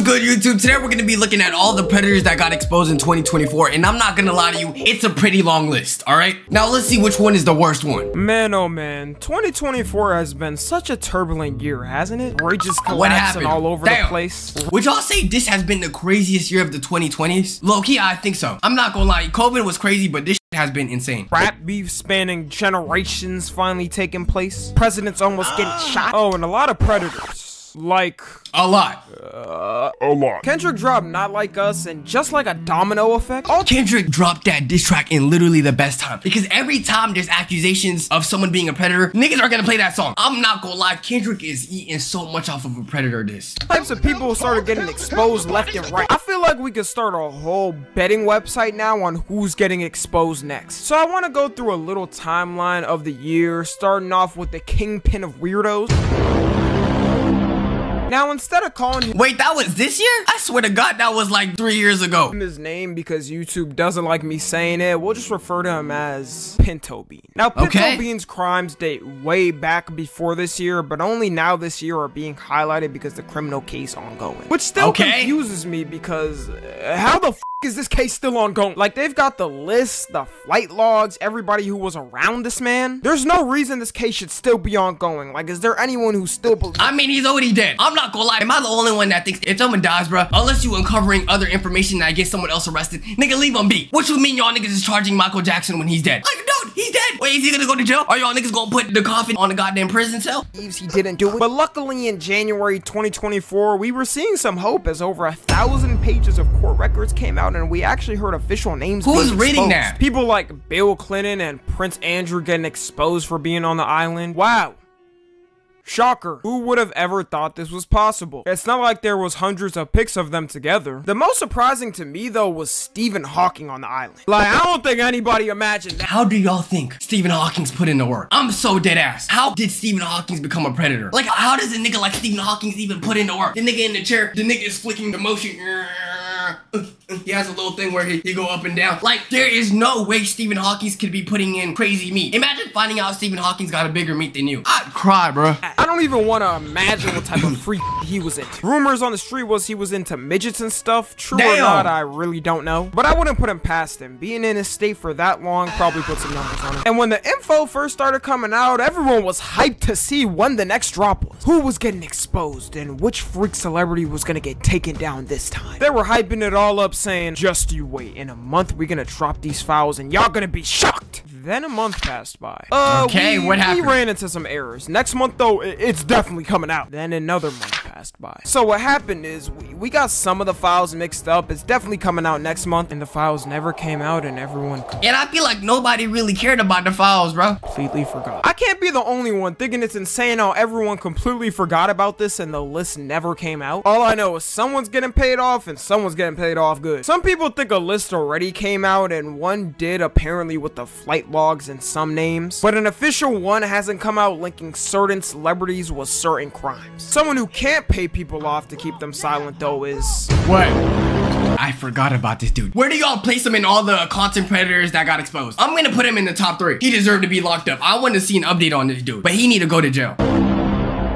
good, YouTube? Today we're gonna be looking at all the predators that got exposed in 2024, and I'm not gonna lie to you, it's a pretty long list, alright? Now let's see which one is the worst one. Man, oh man, 2024 has been such a turbulent year, hasn't it? Bridges collapsing all over the place. Would y'all say this has been the craziest year of the 2020s? Low-key, I think so. I'm not gonna lie, COVID was crazy, but this has been insane. Rap beef spanning generations finally taking place. Presidents almost getting shot. Oh, and a lot of predators. Like a lot. Kendrick dropped Not Like Us, and just like a domino effect, Kendrick dropped that diss track in literally the best time, because every time there's accusations of someone being a predator, niggas are gonna play that song. I'm not gonna lie, Kendrick is eating so much off of a predator diss. Types of people started getting exposed left and right. I feel like we could start a whole betting website now on who's getting exposed next. So I want to go through a little timeline of the year, starting off with the Kingpin of weirdos. Now, instead of calling him— Wait, that was this year? I swear to God, that was like 3 years ago. His name, because YouTube doesn't like me saying it, we'll just refer to him as Pinto Bean. Now, Pinto Bean's crimes date way back before this year, but only now this year are being highlighted because the criminal case ongoing. Which still confuses me, because how the f is this case still ongoing? Like, they've got the list, the flight logs, everybody who was around this man. There's no reason this case should still be ongoing. Like, is there anyone who still believes— I mean, he's already dead. I'm not gonna lie, am I the only one that thinks if someone dies, bro, unless you uncovering other information that gets someone else arrested, nigga, leave him be? What you mean y'all niggas is charging Michael Jackson when he's dead? Like, dude, he's dead. Wait, is he gonna go to jail? Are y'all niggas gonna put the coffin on the goddamn prison cell? He didn't do it. But luckily in January 2024, we were seeing some hope as over 1,000 pages of court records came out, and we actually heard official names. Who's reading that? People like Bill Clinton and Prince Andrew getting exposed for being on the island. Wow. Shocker. Who would have ever thought this was possible? It's not like there was hundreds of pics of them together. The most surprising to me, though, was Stephen Hawking on the island. Like, I don't think anybody imagined that. How do y'all think Stephen Hawking's put in the work? I'm so dead ass. How did Stephen Hawking become a predator? Like, how does a nigga like Stephen Hawking even put in the work? The nigga in the chair, the nigga is flicking the motion. He has a little thing where he go up and down. Like, there is no way Stephen Hawking could be putting in crazy meat. Imagine finding out Stephen Hawking's got a bigger meat than you. I'd cry, bro. I don't even want to imagine what type of freak he was into. Rumors on the street was he was into midgets and stuff. True or not, I really don't know. But I wouldn't put him past him. Being in his state for that long probably put some numbers on it. And when the info first started coming out, everyone was hyped to see when the next drop was. Who was getting exposed and which freak celebrity was gonna get taken down this time. They were hyping it all up, saying, just you wait, in a month we're gonna drop these files and y'all gonna be shocked. Then a month passed by. What happened? We ran into some errors. Next month though, it's definitely coming out. Then another month passed by. So what happened is we got some of the files mixed up. It's definitely coming out next month, and the files never came out, and everyone— And I feel like nobody really cared about the files, bro. Completely forgot. I can't be the only one thinking it's insane how everyone completely forgot about this and the list never came out. All I know is someone's getting paid off and someone's getting paid off good. Some people think a list already came out, and one did apparently with the flight logs and some names, but an official one hasn't come out linking certain celebrities with certain crimes. Someone who can't pay people off to keep them silent though is— What? I forgot about this dude. Where do y'all place him in all the content predators that got exposed? I'm gonna put him in the top 3. He deserved to be locked up. I want to see an update on this dude, but he need to go to jail.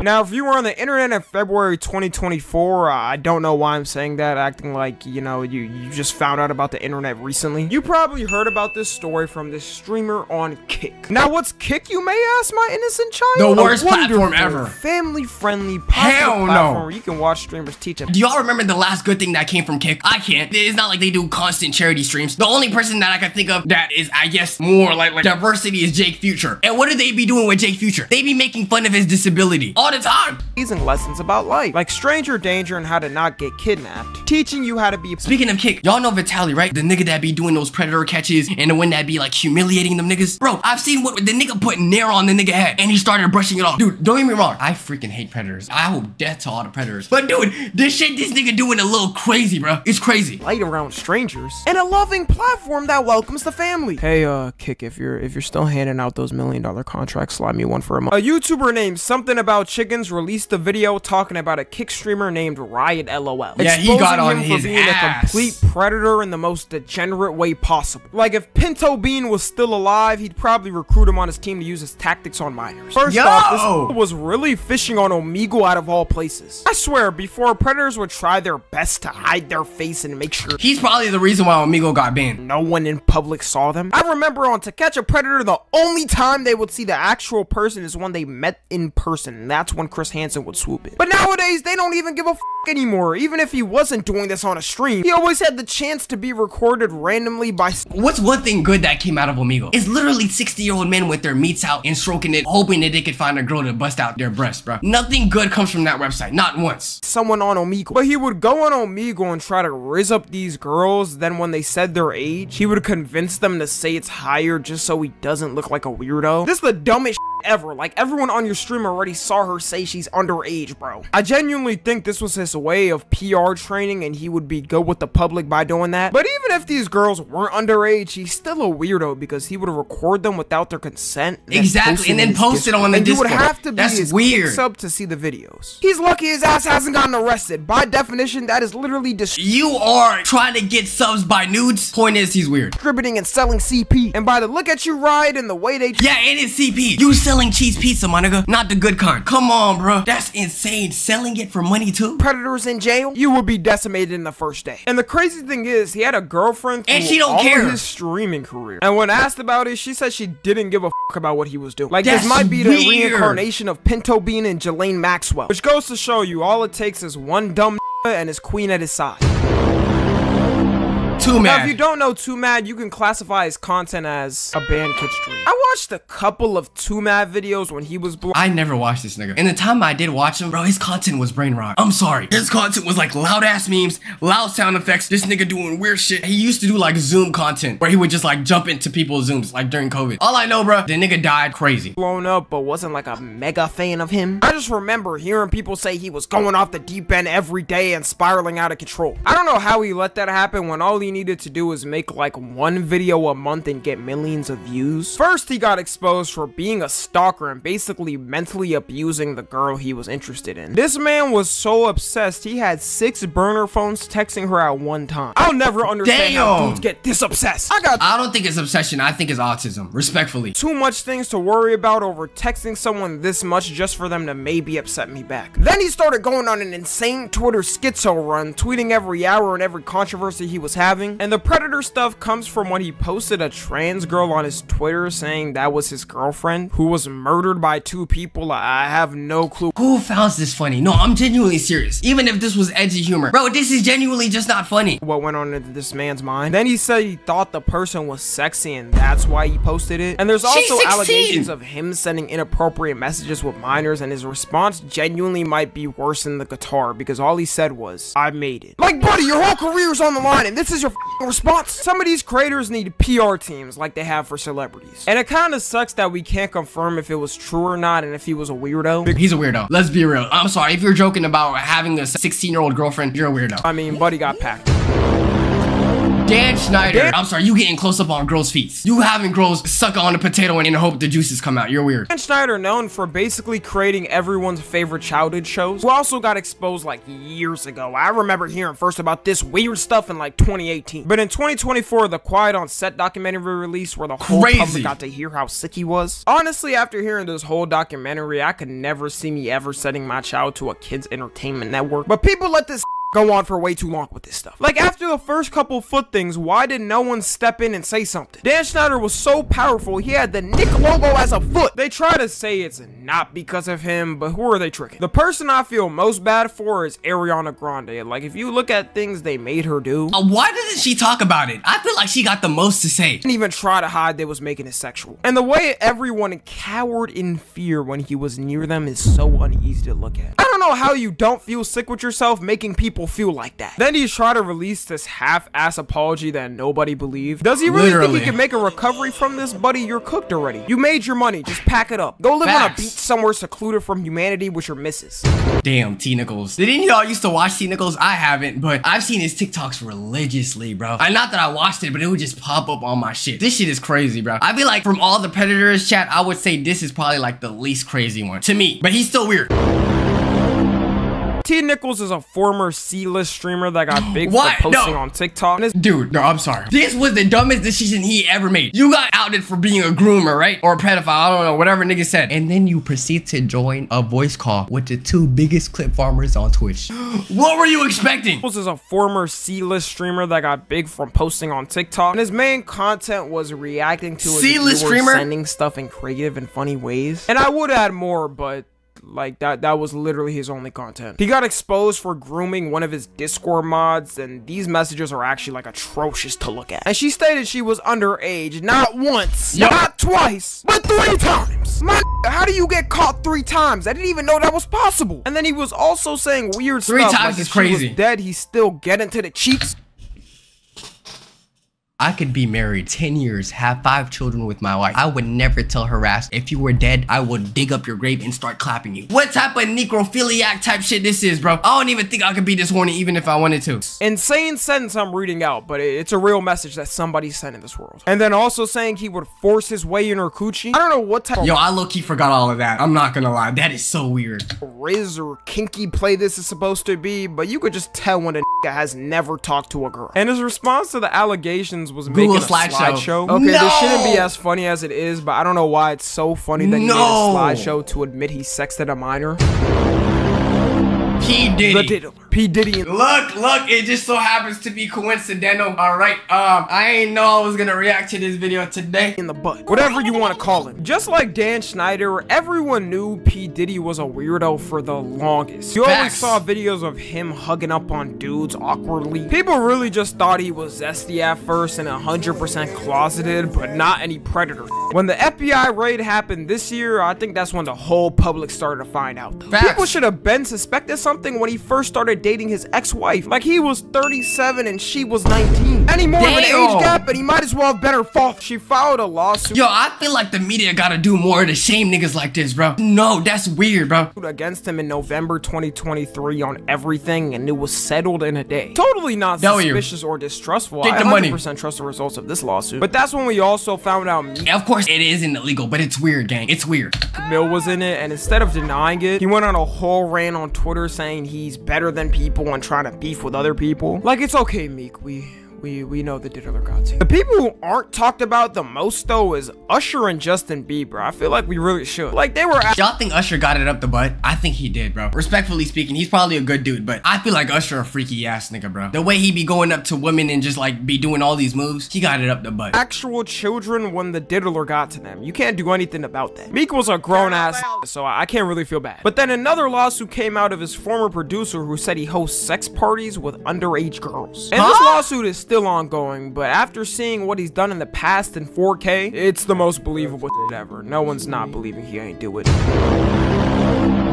Now, if you were on the internet in February 2024, I don't know why I'm saying that, acting like, you know, you just found out about the internet recently. You probably heard about this story from this streamer on Kick. Now, what's Kick, you may ask, my innocent child? The worst platform ever. Family-friendly platform where you can watch streamers teach it. Do y'all remember the last good thing that came from Kick? I can't. It's not like they do constant charity streams. The only person that I can think of that is, I guess, more like diversity is Jake Future. And what do they be doing with Jake Future? They be making fun of his disability all the time. Teaching lessons about life, like stranger danger and how to not get kidnapped. Teaching you how to be— Speaking of Kick, y'all know Vitaly, right? The nigga that be doing those predator catches and the one that be like humiliating them niggas. Bro, I've seen what the nigga put Nair on the nigga head and he started brushing it off. Dude, don't get me wrong. I freaking hate predators. I hope death to all the predators. But dude, this shit this nigga doing a little crazy, bro. It's crazy. Light around strangers and a loving platform that welcomes the family. Hey, Kick, if you're still handing out those $1 million contracts, slide me one for a month. A YouTuber named something about Chickens released a video talking about a kick streamer named Riot LOL. Yeah, he got on his for being a complete predator in the most degenerate way possible. Like, if Pinto Bean was still alive, he'd probably recruit him on his team to use his tactics on minors. First off, this was really fishing on Omegle out of all places. I swear, before, predators would try their best to hide their face and make sure he's probably the reason why Omegle got banned. No one in public saw them. I remember on To Catch a Predator, the only time they would see the actual person is when they met in person, and that's when Chris Hansen would swoop in. But nowadays, they don't even give a f anymore. Even if he wasn't doing this on a stream, he always had the chance to be recorded randomly by... What's one thing good that came out of Omegle? It's literally 60-year-old men with their meats out and stroking it, hoping that they could find a girl to bust out their breast, bro. Nothing good comes from that website, not once. Someone on Omegle. But he would go on Omegle and try to rizz up these girls, then when they said their age, he would convince them to say it's higher just so he doesn't look like a weirdo. This is the dumbest ever. Like, everyone on your stream already saw her say she's underage, bro. I genuinely think this was his way of PR training, and he would be good with the public by doing that. But even if these girls weren't underage, he's still a weirdo because he would record them without their consent. Exactly, and then post it on the Discord. You would have to be his weird sub to see the videos. He's lucky his ass hasn't gotten arrested. By definition, that is literally you are trying to get subs by nudes. Point is, he's weird. Distributing and selling CP. And by the look at you, Riot, and the way they... Yeah, it is CP. You selling cheese pizza, my nigga. Not the good kind. Come on, bro. That's insane. Selling it for money, too? Predators in jail? You would be decimated in the first day. And the crazy thing is, he had a girlfriend and she don't care his streaming career. And when asked about it, she said she didn't give a f about what he was doing. Like, that's this might be the weird. reincarnation of Pinto Bean and Jelaine Maxwell. Which goes to show you, all it takes is one dumb and his queen at his side. Too Mad. Now, if you don't know Too Mad, you can classify his content as a banned kid stream. I watched a couple of Too Mad videos when he was blue. I never watched this nigga. And the time I did watch him, bro, his content was brain rot. I'm sorry. His content was like loud ass memes, loud sound effects, this nigga doing weird shit. He used to do like Zoom content where he would just like jump into people's Zooms like during COVID. All I know, bro, the nigga died crazy. Blown up, but wasn't like a mega fan of him. I just remember hearing people say he was going off the deep end every day and spiraling out of control. I don't know how he let that happen when all he needed to do was make like one video a month and get millions of views. First, he got exposed for being a stalker and basically mentally abusing the girl he was interested in. This man was so obsessed, he had 6 burner phones texting her at one time. I'll never understand how dudes get this obsessed. I don't think it's obsession, I think it's autism, respectfully. Too much things to worry about over texting someone this much just for them to maybe upset me back. Then he started going on an insane Twitter schizo run, tweeting every hour and every controversy he was having, and the Predator stuff comes from when he posted a trans girl on his Twitter saying that was his girlfriend who was murdered by 2 people. I have no clue. Who found this funny? No, I'm genuinely serious. Even if this was edgy humor. Bro, this is genuinely just not funny. What went on in this man's mind? Then he said he thought the person was sexy and that's why he posted it. And there's also allegations of him sending inappropriate messages with minors, and his response genuinely might be worse than the guitar because all he said was, I made it. Like, buddy, your whole career's on the line and this is your response? Some of these creators need PR teams like they have for celebrities. And it kind of sucks that we can't confirm if it was true or not and if he was a weirdo. He's a weirdo. Let's be real. I'm sorry. If you're joking about having a 16-year-old girlfriend, you're a weirdo. I mean, buddy got packed. Dan Schneider. I'm sorry, you getting close up on girls' feet. You having girls suck on a potato and in hope the juices come out. You're weird. Dan Schneider, known for basically creating everyone's favorite childhood shows, who also got exposed like years ago. I remember hearing first about this weird stuff in like 2018. But in 2024, the Quiet on Set documentary released where the whole public got to hear how sick he was. Honestly, after hearing this whole documentary, I could never see me ever sending my child to a kids entertainment network. But people let this go on for way too long with this stuff. Like, after the first couple foot things, why did no one step in and say something? Dan Schneider was so powerful, he had the Nick logo as a foot. They try to say it's not because of him, but who are they tricking? The person I feel most bad for is Ariana Grande. Like, if you look at things they made her do. Why doesn't she talk about it? I feel like she got the most to say. Didn't even try to hide they was making it sexual. And the way everyone cowered in fear when he was near them is so uneasy to look at. I don't don't know how you don't feel sick with yourself making people feel like that. Then he's trying to release this half-ass apology that nobody believed. Does he really think he can make a recovery from this? Buddy, you're cooked already. You made your money. Just pack it up. Go live on a beach somewhere secluded from humanity with your missus. Damn, T Nichols. Did any of y'all used to watch T Nichols? I haven't, but I've seen his TikToks religiously, bro. Not that I watched it, but it would just pop up on my shit. This shit is crazy, bro. I feel like from all the Predators chat, I would say this is probably like the least crazy one to me, but he's still weird. T Nichols is a former C-list streamer that got big for posting on TikTok. Dude, no, I'm sorry. This was the dumbest decision he ever made. You got outed for being a groomer, right? Or a pedophile, I don't know, whatever nigga said. And then you proceed to join a voice call with the 2 biggest clip farmers on Twitch. What were you expecting? Nichols is a former C-list streamer that got big from posting on TikTok. And his main content was reacting to his viewers sending stuff in creative and funny ways. And I would add more, but like that was literally his only content. He got exposed for grooming one of his Discord mods, and these messages are actually like atrocious to look at. And she stated she was underage not once, not twice, but 3 times. How do you get caught 3 times? I didn't even know that was possible. And then he was also saying weird stuff. 3 times like is crazy. If she was dead, he's still getting to the cheeks. I could be married 10 years, have 5 children with my wife. I would never tell her ass, if you were dead, I would dig up your grave and start clapping you. What type of necrophiliac type shit this is, bro? I don't even think I could be this horny even if I wanted to. Insane sentence I'm reading out, but it's a real message that somebody sent in this world. And then also saying he would force his way in her coochie. I don't know what type Yo, I low-key forgot all of that. I'm not gonna lie. That is so weird. Riz or kinky play this is supposed to be, but you could just tell when a nigga has never talked to a girl. And his response to the allegations was making a slideshow. Okay, this shouldn't be as funny as it is, but I don't know why it's so funny that he made a slideshow to admit he sexted a minor. P. Diddy. P. Diddy. Look, it just so happens to be coincidental. All right, I ain't know I was gonna react to this video today. In the butt. Whatever you want to call him. Just like Dan Schneider, everyone knew P. Diddy was a weirdo for the longest. You always saw videos of him hugging up on dudes awkwardly. People really just thought he was zesty at first and 100% closeted, but not any predator. When the FBI raid happened this year, I think that's when the whole public started to find out. People should have been suspected something when he first started dating his ex-wife. Like he was 37 and she was 19. Any more of an age gap and he might as well have been her fault. She filed a lawsuit. Yo, I feel like the media gotta do more to shame niggas like this, bro. No, that's weird, bro. Against him in November 2023 on everything, and it was settled in a day. Totally not suspicious or distrustful. Take the I money. 100% trust the results of this lawsuit. But that's when we also found out of course it isn't illegal, but it's weird, gang. It's weird. Mill was in it, and instead of denying it, he went on a whole rant on Twitter saying he's better than people and trying to beef with other people. Like, it's okay, Meek. We know the diddler got to. The people who aren't talked about the most though is Usher and Justin Bieber. I feel like we really should. Like they were. Y'all think Usher got it up the butt? I think he did, bro. Respectfully speaking, he's probably a good dude, but I feel like Usher a freaky ass nigga, bro. The way he be going up to women and just like be doing all these moves, he got it up the butt. Actual children when the diddler got to them. You can't do anything about that. Meek was a grown ass, so I can't really feel bad. But then another lawsuit came out of his former producer who said he hosts sex parties with underage girls. And this lawsuit is still ongoing. But after seeing what he's done in the past in 4K, it's the most believable shit ever. No one's not believing he ain't do it.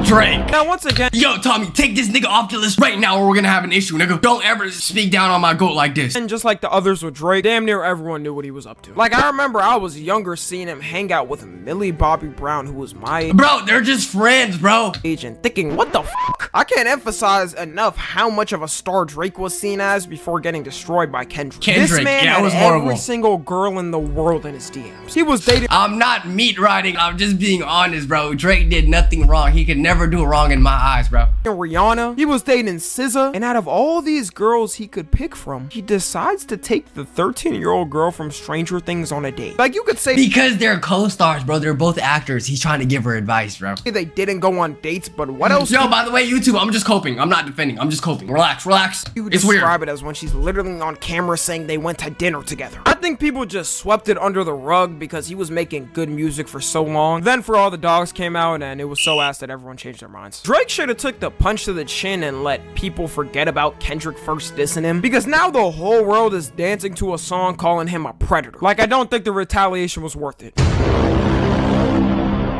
Drake. Now once again, yo Tommy, take this nigga off the list right now or we're gonna have an issue, nigga. Don't ever speak down on my goat like this. And just like the others with Drake, damn near everyone knew what he was up to. Like I remember I was younger seeing him hang out with Millie Bobby Brown, who was my age. Bro, they're just friends, bro. And thinking, what the fuck? I can't emphasize enough how much of a star Drake was seen as before getting destroyed by Kendrick. This man had every single girl in the world in his DMs. He was dating. I'm not meat riding, I'm just being honest, bro. Drake did nothing wrong. He could never do wrong in my eyes, bro. Rihanna, he was dating SZA, and out of all these girls he could pick from, he decides to take the 13-year-old girl from Stranger Things on a date. Like you could say because they're co-stars, bro. They're both actors. He's trying to give her advice, bro. They didn't go on dates, but what else? Yo, by the way, YouTube, I'm just coping. I'm not defending. I'm just coping. Relax. You would it's weird. Describe it as when she's literally on camera saying they went to dinner together. I think people just swept it under the rug because he was making good music for so long. Then For All the Dogs came out and it was so ass that everyone changed their minds. Drake should have took the punch to the chin and let people forget about Kendrick first dissing him, because now the whole world is dancing to a song calling him a predator. Like I don't think the retaliation was worth it.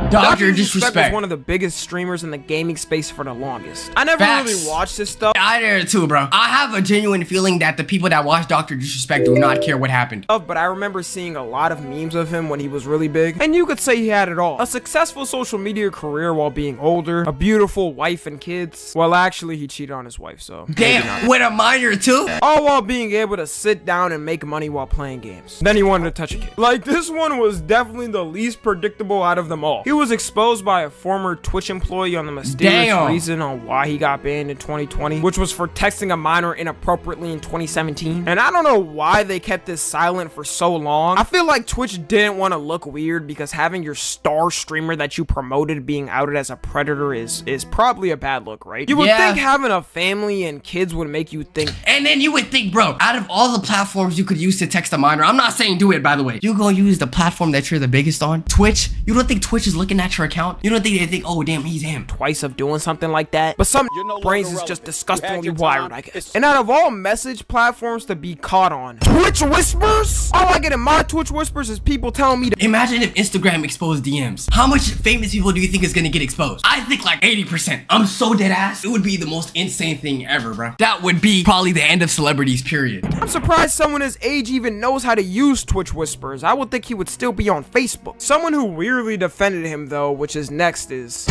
Dr. Disrespect was one of the biggest streamers in the gaming space for the longest. I never really watched this stuff. I did too, bro. I have a genuine feeling that the people that watch Dr. Disrespect do not care what happened. But I remember seeing a lot of memes of him when he was really big. And you could say he had it all. A successful social media career while being older, a beautiful wife and kids. Well, actually, he cheated on his wife, so. Damn, with a minor too? All while being able to sit down and make money while playing games. Then he wanted to touch a kid. Like, this one was definitely the least predictable out of them all. He was exposed by a former Twitch employee on the mysterious reason on why he got banned in 2020, which was for texting a minor inappropriately in 2017. And I don't know why they kept this silent for so long. I feel like Twitch didn't want to look weird because having your star streamer that you promoted being outed as a predator is probably a bad look, right? You would think having a family and kids would make you think. And then you would think, bro, out of all the platforms you could use to text a minor, I'm not saying do it, by the way. You gonna use the platform that you're the biggest on? Twitch? You don't think Twitch is looking at your account? You don't think they think, oh damn, he's him? Twice of doing something like that? But some brains is just disgustingly wired, I guess. And out of all message platforms to be caught on, Twitch whispers? All I get in my Twitch whispers is people telling me to— Imagine if Instagram exposed DMs. How much famous people do you think is gonna get exposed? I think like 80%. I'm so dead ass. It would be the most insane thing ever, bro. That would be probably the end of celebrities, period. I'm surprised someone his age even knows how to use Twitch whispers. I would think he would still be on Facebook. Someone who weirdly defended him though, which is next, is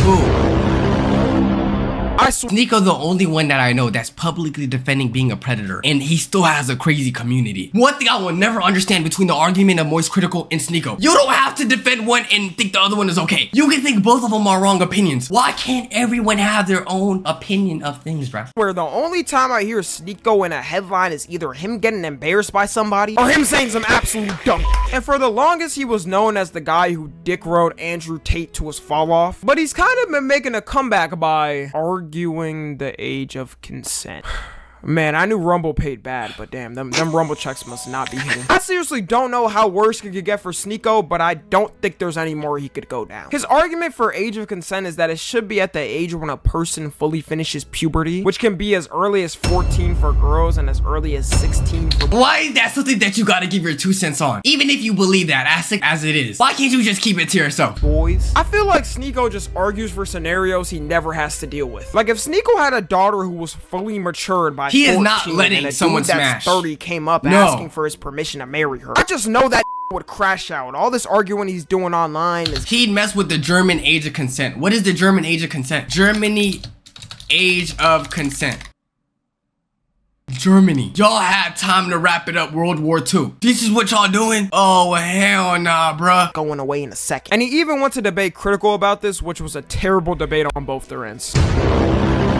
Nico, the only one that I know that's publicly defending being a predator, and he still has a crazy community. One thing I will never understand between the argument of Moist Critical and Sneeko, you don't have to defend one and think the other one is okay. You can think both of them are wrong opinions. Why can't everyone have their own opinion of things, bro? Where the only time I hear Sneeko in a headline is either him getting embarrassed by somebody or him saying some absolute dumb. And for the longest, he was known as the guy who dick rode Andrew Tate to his fall off. But he's kind of been making a comeback by arguing the age of consent. Man, I knew Rumble paid bad, but damn, them Rumble checks must not be hitting. I seriously don't know how worse it could get for Sneeko, but I don't think there's any more he could go down. His argument for age of consent is that it should be at the age when a person fully finishes puberty, which can be as early as 14 for girls and as early as 16 for boys. Why is that something that you gotta give your 2 cents on? Even if you believe that, as sick as it is, why can't you just keep it to yourself? Boys, I feel like Sneeko just argues for scenarios he never has to deal with. Like if Sneeko had a daughter who was fully matured by he is not letting someone smash. 30 came up asking for his permission to marry her. I just know that would crash out. All this arguing he's doing online is— He'd mess with the German age of consent. What is the German age of consent? Germany age of consent. Germany. Y'all had time to wrap it up World War II. This is what y'all doing? Oh, hell nah, bruh. Going away in a second. And he even went to debate Critical about this, which was a terrible debate on both their ends.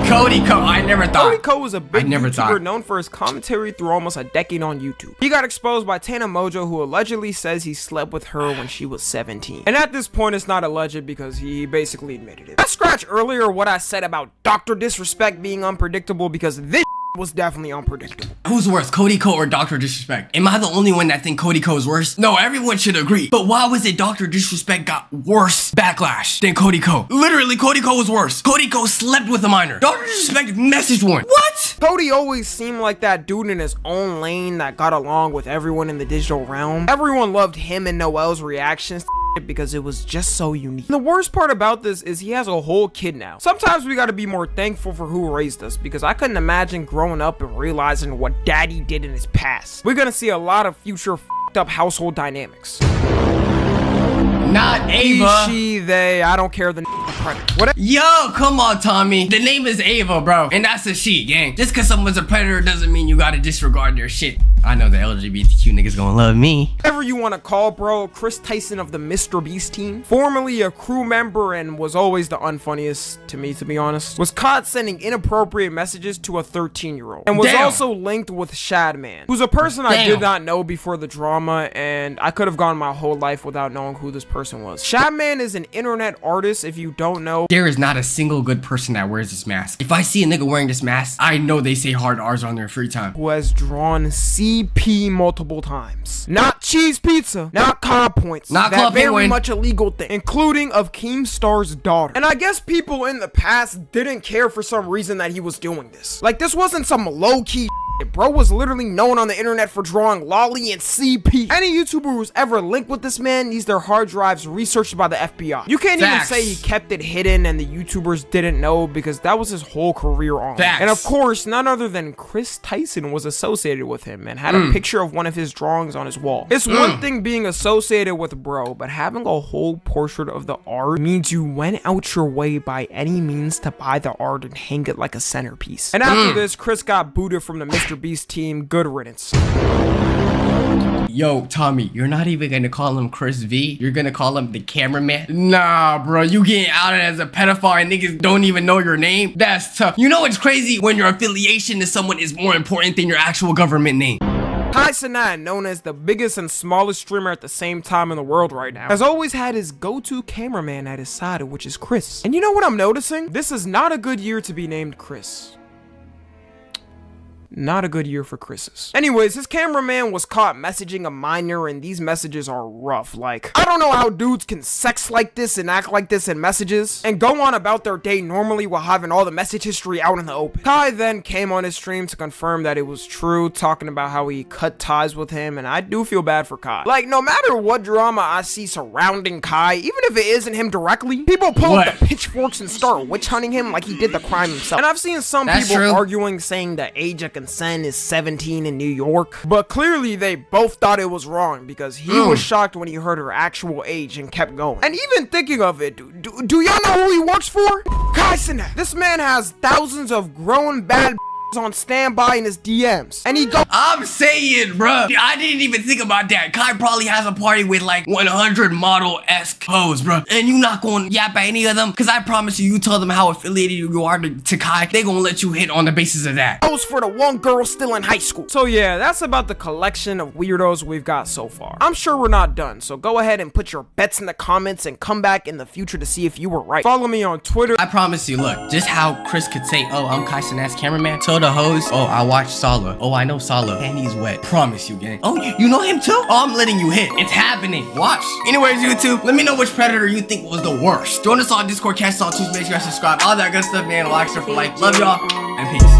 Cody Co, I never thought. Cody Co was a big YouTuber known for his commentary through almost a decade on YouTube. He got exposed by Tana Mojo, who allegedly says he slept with her when she was 17. And at this point, it's not alleged because he basically admitted it. I scratched earlier what I said about Dr. Disrespect being unpredictable because this was definitely unpredictable. Who's worse, Cody Co or Dr. Disrespect? Am I the only one that think Cody Co is worse? No, everyone should agree. But why was it Dr. Disrespect got worse backlash than Cody Co? Literally, Cody Co was worse. Cody Co slept with a minor. Dr. Disrespect messaged one. What? Cody always seemed like that dude in his own lane that got along with everyone in the digital realm. Everyone loved him and Noel's reactions because it was just so unique. And the worst part about this is he has a whole kid now. Sometimes we gotta be more thankful for who raised us because I couldn't imagine growing up and realizing what daddy did in his past. We're gonna see a lot of future f***ed up household dynamics. Not Ava. He, she, they, I don't care, the predator. Whatever. Yo, come on, Tommy. The name is Ava, bro. And that's a she, gang. Just because someone's a predator doesn't mean you gotta disregard their shit. I know the LGBTQ niggas gonna love me. Whatever you want to call, bro, Chris Tyson of the Mr. Beast team, formerly a crew member and was always the unfunniest to me, to be honest, was caught sending inappropriate messages to a 13-year-old and was also linked with Shadman, who's a person I did not know before the drama, and I could have gone my whole life without knowing who this person was. Shadman is an internet artist, if you don't don't know, there is not a single good person that wears this mask. If I see a nigga wearing this mask, I know they say hard R's on their free time. Who has drawn CP multiple times. Not cheese pizza, not COD points. Not that Club very Penguin. much illegal thing, including of Keemstar's daughter. And I guess people in the past didn't care for some reason that he was doing this. Like, this wasn't some low-key bro was literally known on the internet for drawing lolly and CP. Any YouTuber who's ever linked with this man needs their hard drives researched by the FBI. You can't even say he kept it hidden and the YouTubers didn't know, because that was his whole career on. And of course, none other than Chris Tyson was associated with him and had a picture of one of his drawings on his wall. It's one thing being associated with bro, but having a whole portrait of the art means you went out your way by any means to buy the art and hang it like a centerpiece. And after this, Chris got booted from the Mr. Beast team. Good riddance. Yo, Tommy, you're not even gonna call him Chris V? You're gonna call him the cameraman? Nah, bro, you getting outed as a pedophile and niggas don't even know your name? That's tough. You know what's crazy? When your affiliation to someone is more important than your actual government name. Tyson, known as the biggest and smallest streamer at the same time in the world right now, has always had his go-to cameraman at his side, which is Chris. And you know what I'm noticing? This is not a good year to be named Chris. Not a good year for Chris's. Anyways, his cameraman was caught messaging a minor, and these messages are rough. Like, I don't know how dudes can sex like this and act like this in messages and go on about their day normally while having all the message history out in the open. Kai then came on his stream to confirm that it was true, talking about how he cut ties with him, and I do feel bad for Kai. Like, no matter what drama I see surrounding Kai, even if it isn't him directly, people pull up the pitchforks and start witch hunting him like he did the crime himself. And I've seen some people arguing, saying the age of consent is 17 in New York, but clearly they both thought it was wrong, because he was shocked when he heard her actual age and kept going. And even thinking of it, do y'all know who he works for? Tyson. This man has thousands of grown bad on standby in his DMs, and he go, I'm saying, bruh, I didn't even think about that. Kai probably has a party with like 100 model-esque hoes, bruh, and you not gonna yap at any of them, because I promise you, you tell them how affiliated you are to Kai, they gonna let you hit on the basis of that. That was for the one girl still in high school. So yeah, that's about the collection of weirdos we've got so far. I'm sure we're not done, so go ahead and put your bets in the comments and come back in the future to see if you were right. Follow me on Twitter. I promise you, look, just how Chris could say, oh, I'm Tyson-ass cameraman, tell the hoes, oh, I watched Sala. Oh, I know Sala. And he's wet. Promise you, gang. Oh, you know him too? Oh, I'm letting you hit. It's happening. Watch. Anyways, YouTube, let me know which predator you think was the worst. Join us on Discord, catch us on Tuesday, make sure you guys subscribe. All that good stuff, man. Like, share for life. Love y'all, and peace.